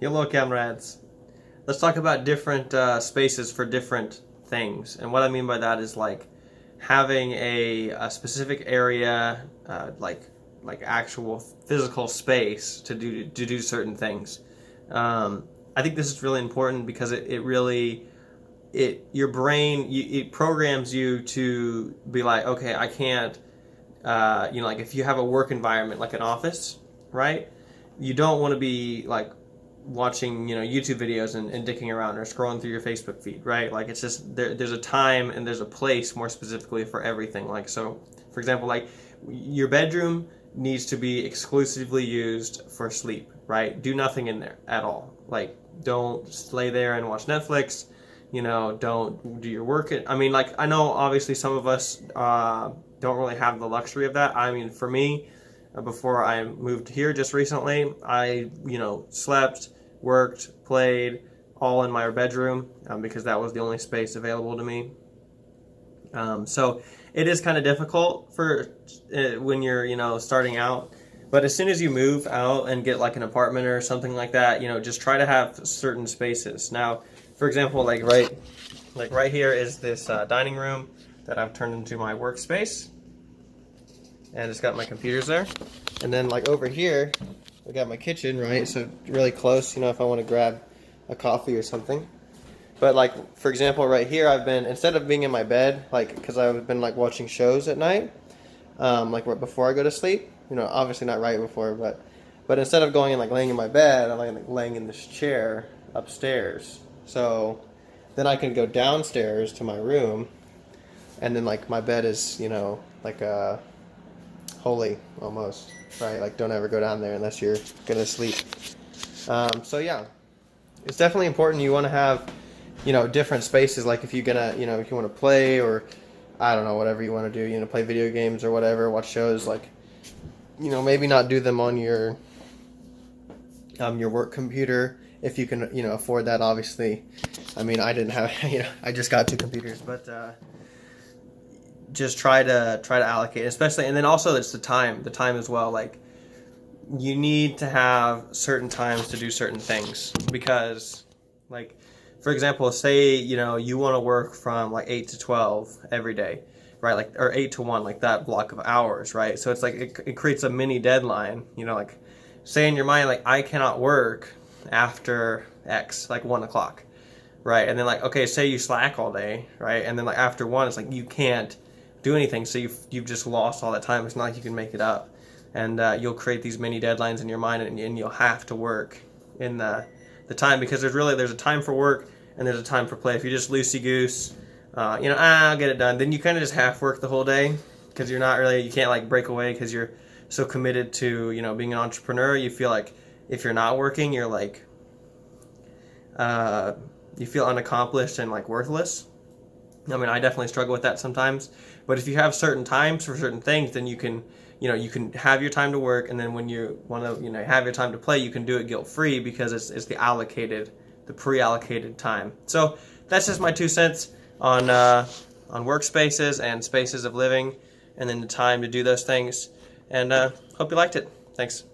Hello, comrades. Let's talk about different spaces for different things. And what I mean by that is like having a specific area, like actual physical space to do certain things. I think this is really important because it really your brain it programs you to be like, okay, I can't. Like if you have a work environment like an office, right? You don't want to be like watching YouTube videos and dicking around or scrolling through your Facebook feed, right? Like it's just there's a time and there's a place more specifically for everything. Like, so for example, like your bedroom needs to be exclusively used for sleep, right? Do nothing in there at all. Like, don't lay there and watch Netflix, don't do your work. I mean, like, I know obviously some of us don't really have the luxury of that. I mean, for me, before I moved here just recently, I, slept, worked, played, all in my bedroom because that was the only space available to me. So it is kind of difficult for when you're, starting out. But as soon as you move out and get like an apartment or something like that, just try to have certain spaces. Now, for example, like right here is this dining room that I've turned into my workspace. And it's got my computers there. And then like over here, I got my kitchen, right? So really close, if I want to grab a coffee or something. But like, for example, right here, I've been, instead of being in my bed, like, because I've been like watching shows at night, like right before I go to sleep, obviously not right before, but instead of going and like laying in my bed, I'm like laying in this chair upstairs. So then I can go downstairs to my room, and then like my bed is, like holy almost, right? Like, don't ever go down there unless you're gonna sleep. So yeah, it's definitely important. You want to have, different spaces. Like if you're gonna, if you want to play, or I don't know, whatever you want to do, play video games or whatever, watch shows, like, maybe not do them on your work computer if you can, afford that. Obviously, I mean, I didn't have, I just got two computers, but just try to allocate, especially, and then also it's the time as well. Like, you need to have certain times to do certain things because, like, for example, say you want to work from like 8 to 12 every day, right? Like, or 8 to 1, like that block of hours, right? So it's like it creates a mini deadline. Like, say in your mind, like, I cannot work after X, like 1 o'clock, right? And then like, okay, say you slack all day, right? And then like after 1, it's like you can't do anything, so you've just lost all that time. It's not like you can make it up, and you'll create these mini deadlines in your mind, and you'll have to work in the time, because there's a time for work and there's a time for play. If you just loosey goose, I'll get it done, then you kind of just half work the whole day because you can't like break away because you're so committed to being an entrepreneur. You feel like if you're not working, you're like you feel unaccomplished and like worthless. I mean, I definitely struggle with that sometimes. But if you have certain times for certain things, then you can have your time to work, and then when you want to, have your time to play, you can do it guilt-free because it's the pre-allocated time. So that's just my 2 cents on workspaces and spaces of living, and then the time to do those things. And hope you liked it. Thanks.